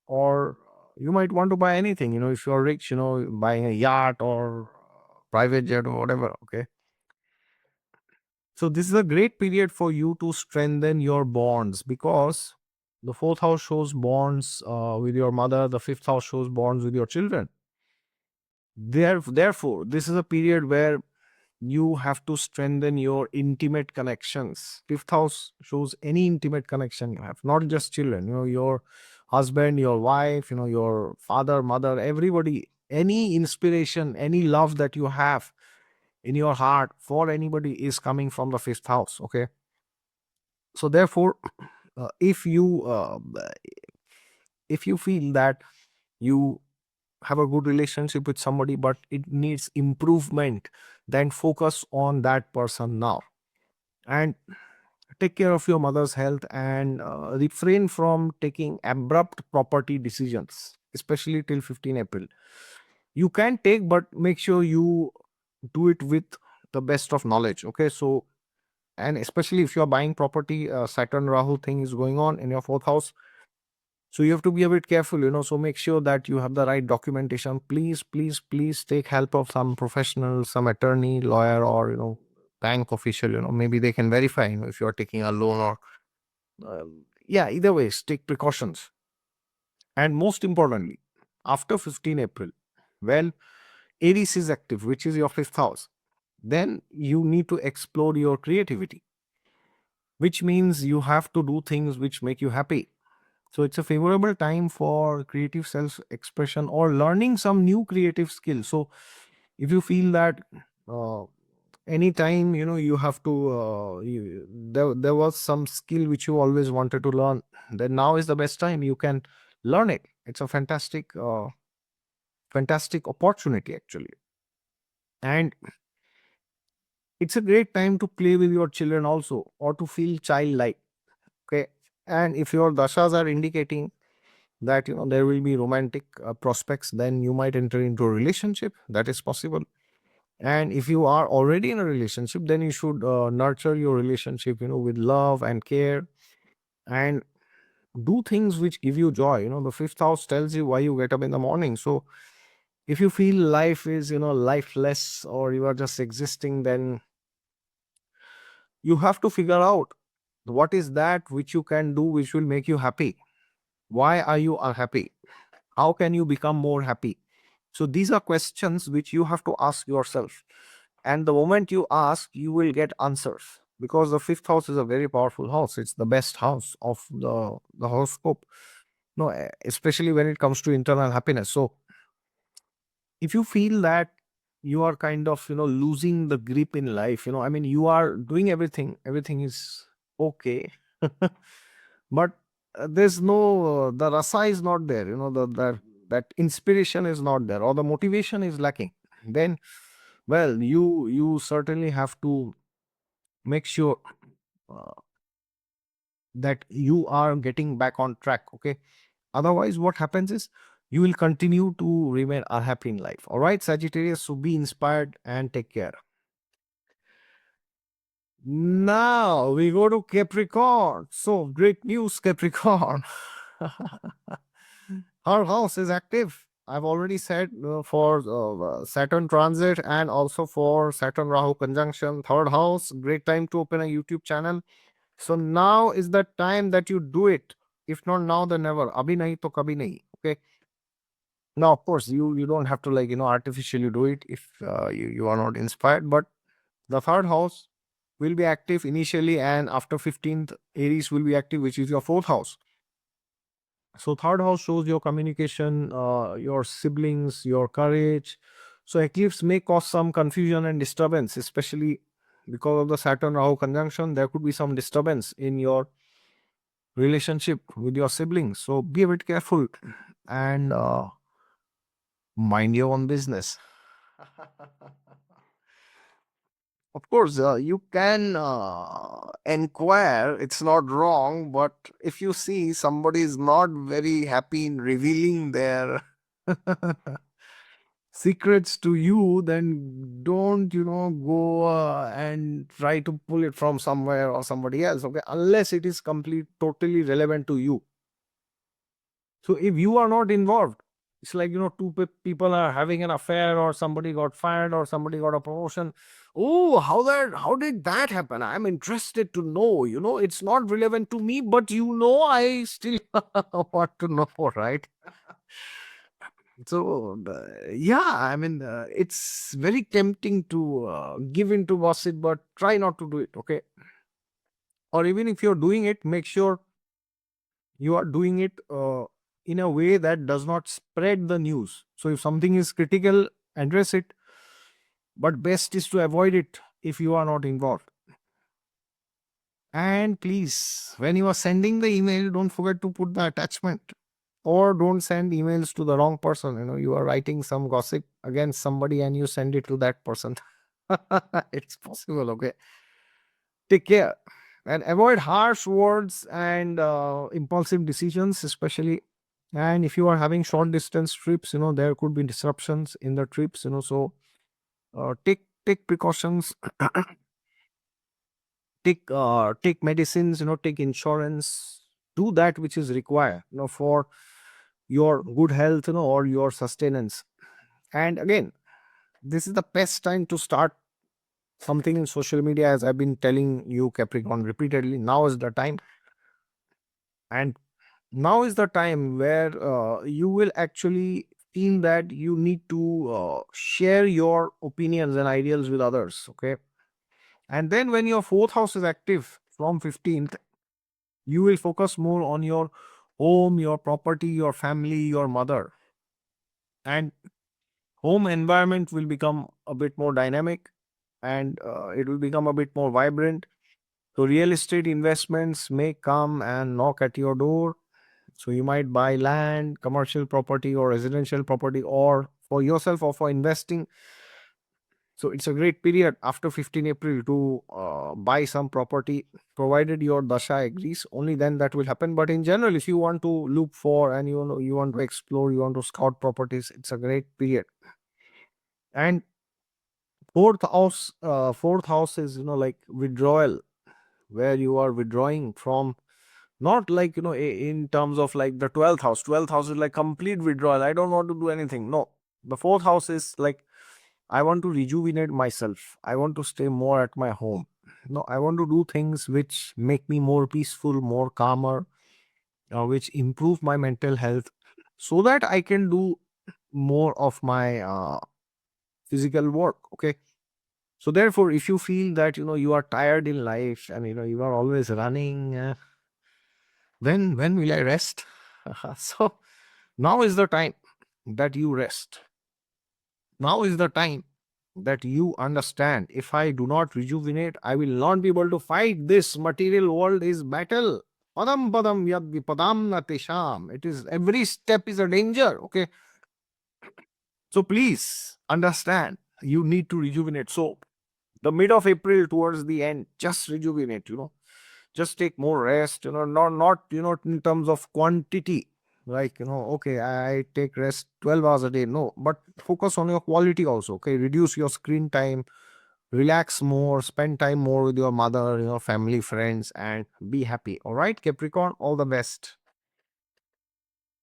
Or you might want to buy anything, if you're rich, buying a yacht or private jet or whatever, okay? So this is a great period for you to strengthen your bonds, because the fourth house shows bonds with your mother, the fifth house shows bonds with your children. Therefore, this is a period where you have to strengthen your intimate connections. Fifth house shows any intimate connection you have, not just children, your husband, your wife, your father, mother, everybody, any inspiration, any love that you have in your heart for anybody is coming from the fifth house. Okay. So therefore, if you feel that you have a good relationship with somebody but it needs improvement, then focus on that person now, and take care of your mother's health, and refrain from taking abrupt property decisions, especially till 15 April. You can take, but make sure you do it with the best of knowledge. Okay. So, and especially if you're buying property, Saturn Rahu thing is going on in your fourth house, so you have to be a bit careful, so make sure that you have the right documentation. Please, please, please take help of some professional, some attorney, lawyer, or bank official. Maybe they can verify if you are taking a loan, or yeah, either ways, take precautions. And most importantly, after 15 April, well, Aries is active, which is your fifth house. Then you need to explore your creativity, which means you have to do things which make you happy. So it's a favorable time for creative self expression or learning some new creative skills. So if you feel that uh, anytime you have to there was some skill which you always wanted to learn, then now is the best time you can learn it. It's a fantastic opportunity actually. And it's a great time to play with your children also, or to feel childlike. Okay. And if your dashas are indicating that there will be romantic prospects, then you might enter into a relationship. That is possible. And if you are already in a relationship, then you should nurture your relationship with love and care, and do things which give you joy. The fifth house tells you why you get up in the morning. So if you feel life is lifeless, or you are just existing, then you have to figure out what is that which you can do which will make you happy. Why are you unhappy? How can you become more happy? So these are questions which you have to ask yourself. And the moment you ask, you will get answers, because the fifth house is a very powerful house. It's the best house of the horoscope. No, especially when it comes to internal happiness. So if you feel that you are kind of losing the grip in life, I mean, you are doing everything is okay, but there's no the rasa is not there, that inspiration is not there, or the motivation is lacking, then well, you certainly have to make sure uh, that you are getting back on track. Okay. Otherwise, what happens is you will continue to remain unhappy in life. All right, Sagittarius. So be inspired and take care. Now we go to Capricorn. So great news, Capricorn. Her house is active. I've already said for Saturn transit, and also for Saturn Rahu conjunction, third house, great time to open a YouTube channel. So now is the time that you do it. If not now, then never. Abhi nahi to kabhi nahi. Okay. Now, of course, you don't have to artificially do it if you are not inspired. But the third house will be active initially, and after 15th, Aries will be active, which is your fourth house. So third house shows your communication, your siblings, your courage. So eclipse may cause some confusion and disturbance, especially because of the Saturn Rahu conjunction. There could be some disturbance in your relationship with your siblings. So be a bit careful, and mind your own business. Of course, you can inquire, it's not wrong, but if you see somebody is not very happy in revealing their secrets to you, then don't, go and try to pull it from somewhere or somebody else, okay? Unless it is totally relevant to you. So if you are not involved, it's like, two people are having an affair, or somebody got fired, or somebody got a promotion. Oh, how did that happen? I'm interested to know. It's not relevant to me, but I still want to know, right? So yeah, I mean, it's very tempting to give into gossip, but try not to do it. Okay, or even if you're doing it, make sure you are doing it in a way that does not spread the news. So if something is critical, address it, but best is to avoid it if you are not involved. And please, when you are sending the email, don't forget to put the attachment, or don't send emails to the wrong person. You are writing some gossip against somebody and you send it to that person. It's possible. Okay, take care and avoid harsh words and impulsive decisions, especially. And if you are having short distance trips, there could be disruptions in the trips. So take precautions. Take medicines, take insurance, do that which is required, for your good health, or your sustenance. And again, this is the best time to start something in social media, as I've been telling you, Capricorn, repeatedly. Now is the time. And now is the time where you will actually feel that you need to share your opinions and ideals with others. Okay, and then when your fourth house is active from 15th, you will focus more on your home, your property, your family, your mother. And home environment will become a bit more dynamic, and it will become a bit more vibrant. So real estate investments may come and knock at your door. So you might buy land, commercial property, or residential property, or for yourself or for investing. So it's a great period after 15 April to buy some property, provided your dasha agrees. Only then that will happen. But in general, if you want to look for, and you want to explore, you want to scout properties, it's a great period. And fourth house is like withdrawal, where you are withdrawing from, not like in terms of like the 12th house. 12th house is like complete withdrawal. I don't want to do anything. No, the fourth house is like, I want to rejuvenate myself. I want to stay more at my home. No, I want to do things which make me more peaceful, more calmer, which improve my mental health, so that I can do more of my physical work. Okay. So therefore, if you feel that you are tired in life, and you are always running, when will I rest? So now is the time that you rest. Now is the time that you understand, if I do not rejuvenate, I will not be able to fight this material world is battle. Padam padam yad vipadam na tesham. It is, every step is a danger. Okay. So please understand, you need to rejuvenate. So the mid of April towards the end, just rejuvenate, just take more rest, not in terms of quantity, like okay, I take rest 12 hours a day. No, but focus on your quality also. Okay, reduce your screen time, relax more, spend time more with your mother, family, friends, and be happy. All right, Capricorn, all the best.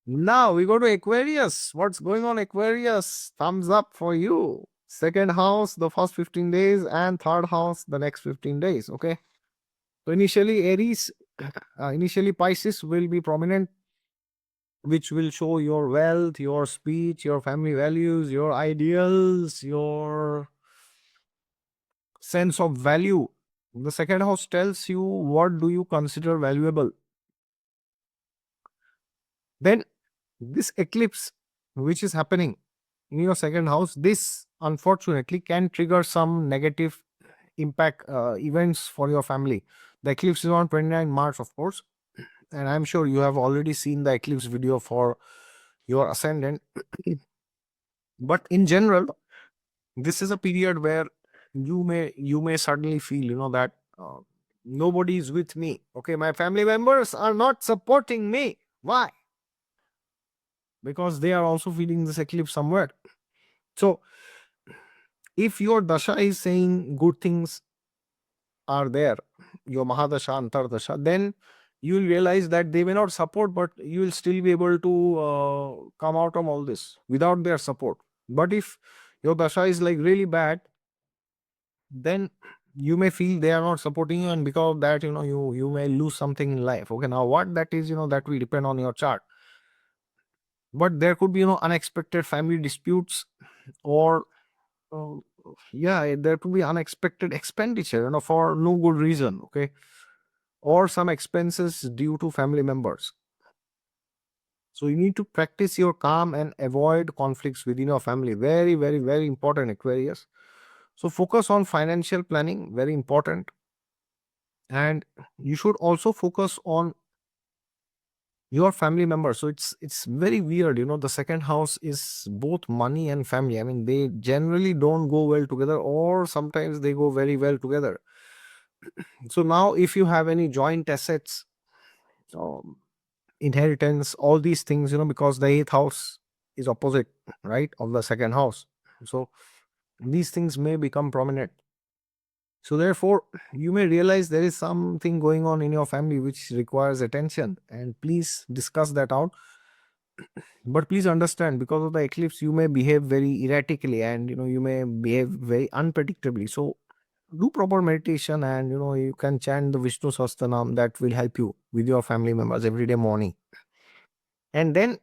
Now we go to Aquarius. What's going on, Aquarius? Thumbs up for you. Second house the first 15 days, and third house the next 15 days. Okay, so initially Aries, initially Pisces will be prominent, which will show your wealth, your speech, your family values, your ideals, your sense of value. The second house tells you what do you consider valuable. Then this eclipse, which is happening in your second house, this unfortunately can trigger some negative impact events for your family. The eclipse is on 29 March, of course, and I'm sure you have already seen the eclipse video for your ascendant. But in general, this is a period where you may suddenly feel that nobody is with me. Okay, my family members are not supporting me. Why? Because they are also feeling this eclipse somewhere. So if your dasha is saying good things are there, your mahadasha, antardasha, then you will realize that they may not support, but you will still be able to come out of all this without their support. But if your dasha is like really bad, then you may feel they are not supporting you, and because of that, you, may lose something in life. Okay, now what that is, that will depend on your chart. but there could be unexpected family disputes, or uh, yeah, there could be unexpected expenditure for no good reason, okay, or some expenses due to family members. So you need to practice your calm and avoid conflicts within your family. Very, very, very important, Aquarius. So focus on financial planning, very important. And you should also focus on your family members. So it's very weird, the second house is both money and family. I mean, they generally don't go well together, or sometimes they go very well together. So now if you have any joint assets, um, inheritance, all these things, because the eighth house is opposite, right, of the second house. So these things may become prominent. So therefore, you may realize there is something going on in your family which requires attention, and please discuss that out. But please understand, because of the eclipse, you may behave very erratically, and you may behave very unpredictably. So do proper meditation, and you can chant the Vishnu Sahasranam. That will help you with your family members every day morning. And then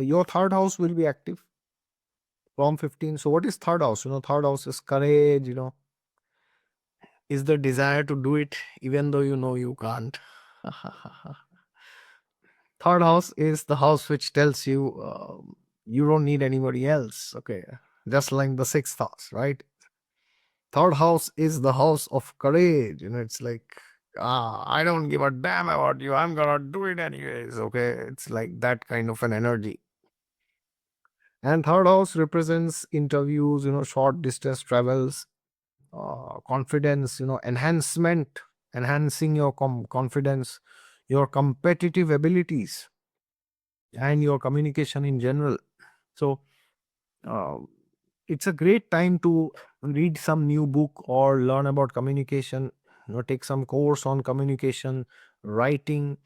your third house will be active from 15. So what is third house? Third house is courage, is the desire to do it even though you can't. Third house is the house which tells you you don't need anybody else. Okay. Just like the sixth house, right? Third house is the house of courage. It's like, I don't give a damn about you. I'm gonna do it anyways. Okay. It's like that kind of an energy. And third house represents interviews, short distance travels, confidence, enhancement, enhancing your confidence, your competitive abilities, and your communication in general. So uh, it's a great time to read some new book or learn about communication, take some course on communication, writing,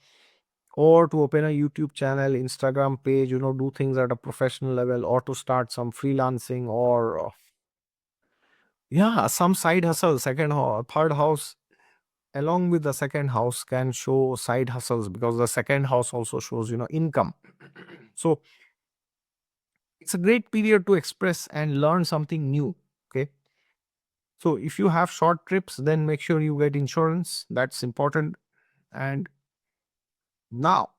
or to open a YouTube channel, Instagram page, do things at a professional level, or to start some freelancing, or yeah, some side hustle. Third house, along with the second house, can show side hustles, because the second house also shows income. So it's a great period to express and learn something new. Okay. So if you have short trips, then make sure you get insurance. That's important. And now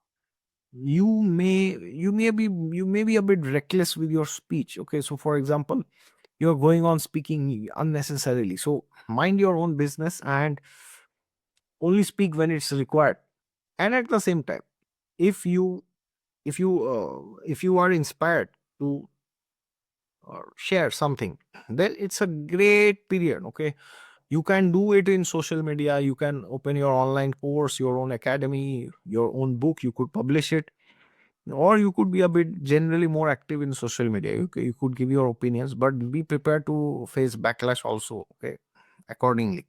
you may be a bit reckless with your speech. Okay. So for example, you're going on speaking unnecessarily. So mind your own business and only speak when it's required. And at the same time, if you if you are inspired to share something, then it's a great period. Okay. You can do it in social media, you can open your online course, your own academy, your own book, you could publish it, or you could be a bit generally more active in social media. You could give your opinions, but be prepared to face backlash also, okay, accordingly.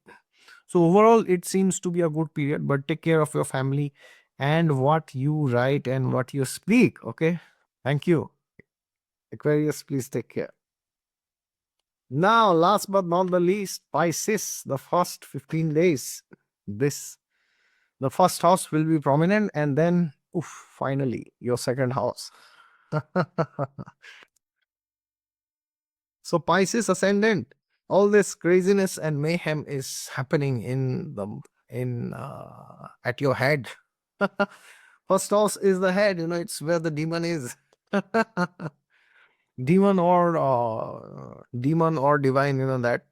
So overall, it seems to be a good period, but take care of your family and what you write and what you speak. Okay. Thank you. Aquarius, please take care. Now, last but not the least, Pisces, the first 15 days. This, the first house will be prominent, and then, oof, finally, your second house. So, Pisces ascendant, all this craziness and mayhem is happening at your head. First house is the head, it's where the demon is. Demon or divine, that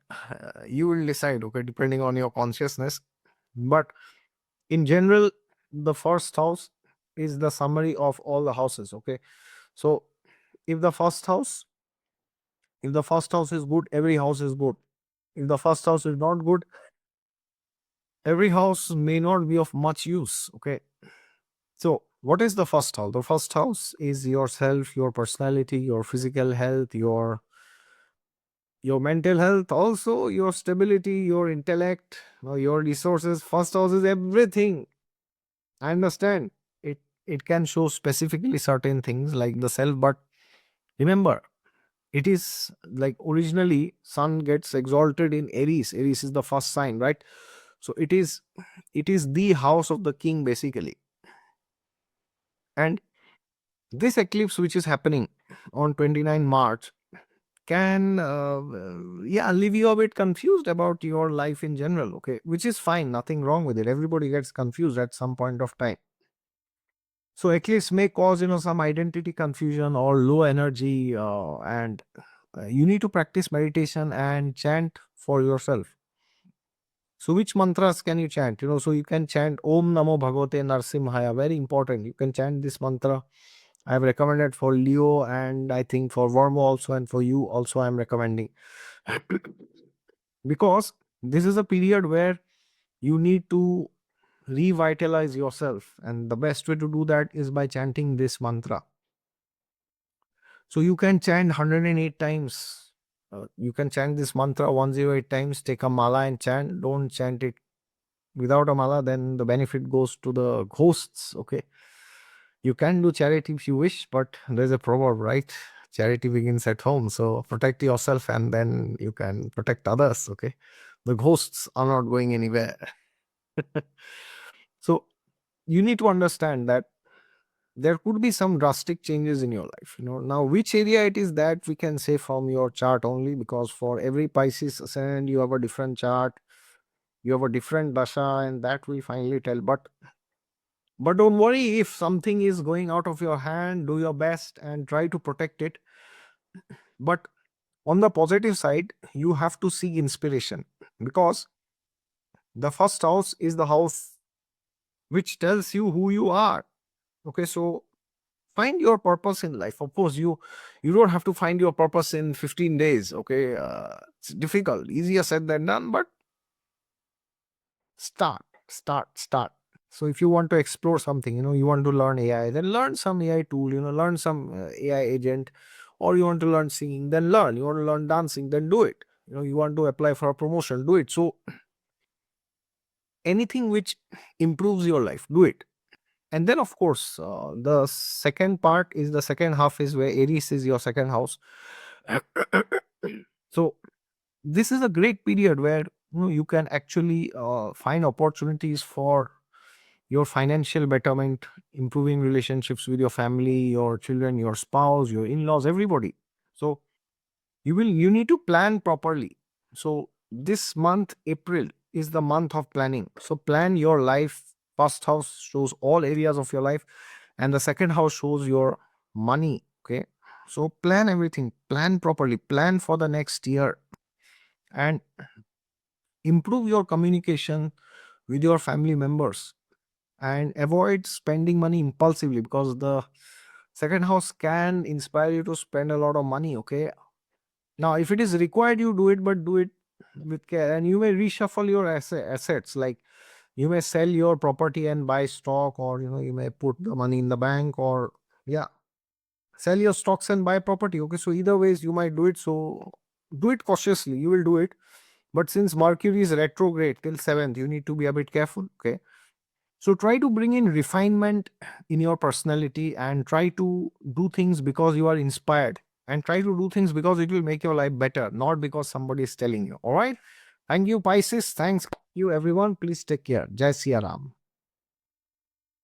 you will decide, okay, depending on your consciousness. But in general, the first house is the summary of all the houses. Okay. So if the first house if the first house is good, every house is good. If the first house is not good, every house may not be of much use. Okay. So what is the first house? The first house is yourself, your personality, your physical health, your mental health, also your stability, your intellect, your resources. First house is everything. I understand it can show specifically certain things like the self, but remember, it is like originally sun gets exalted in Aries. Aries is the first sign, right? So it is the house of the king basically. And This eclipse, which is happening on 29 March, can leave you a bit confused about your life in general, okay, which is fine, nothing wrong with it. Everybody gets confused at some point of time. So eclipse may cause some identity confusion or low energy, and you need to practice meditation and chant for yourself. So which mantras can you chant? So you can chant Om Namo Bhagavate Narsimhaya, very important. You can chant this mantra. I have recommended for Leo, and I think for Wormo also, and for you also I am recommending. Because this is a period where you need to revitalize yourself, and the best way to do that is by chanting this mantra. So you can chant 108 times. You can chant this mantra 108 times. Take a mala and chant. Don't chant it without a mala, then the benefit goes to the ghosts. Okay. You can do charity if you wish, but there's a proverb, right? Charity begins at home. So protect yourself and then you can protect others. Okay. The ghosts are not going anywhere. So you need to understand that there could be some drastic changes in your life. Now which area it is, that we can say from your chart only, because for every Pisces ascendant you have a different chart, you have a different dasha, and that we finally tell. But don't worry, if something is going out of your hand, do your best and try to protect it. But on the positive side, you have to seek inspiration, because the first house is the house which tells you who you are. Okay, so find your purpose in life. Of course, you don't have to find your purpose in 15 days. Okay, it's difficult, easier said than done, but start. So if you want to explore something, you want to learn AI, then learn some AI tool, learn some AI agent. Or you want to learn singing, then learn. You want to learn dancing, then do it. You want to apply for a promotion, do it. So anything which improves your life, do it. And then of course, the second part is, the second half is where Aries is your second house. So this is a great period where you can actually find opportunities for your financial betterment, improving relationships with your family, your children, your spouse, your in-laws, everybody. So you need to plan properly. So this month, April, is the month of planning. So plan your life. First house shows all areas of your life, and the second house shows your money. Okay, so plan everything, plan properly, plan for the next year, and improve your communication with your family members, and avoid spending money impulsively, because the second house can inspire you to spend a lot of money. Okay, now if it is required, you do it, but do it with care. And you may reshuffle your assets, like you may sell your property and buy stock, or you may put the money in the bank, or yeah, sell your stocks and buy property. Okay, so either ways you might do it. So do it cautiously, you will do it. But since Mercury is retrograde till 7th, you need to be a bit careful. Okay, so try to bring in refinement in your personality, and try to do things because you are inspired, and try to do things because it will make your life better, not because somebody is telling you. All right. Thank you, Pisces. Thanks you, everyone. Please take care. Jai Siya Ram.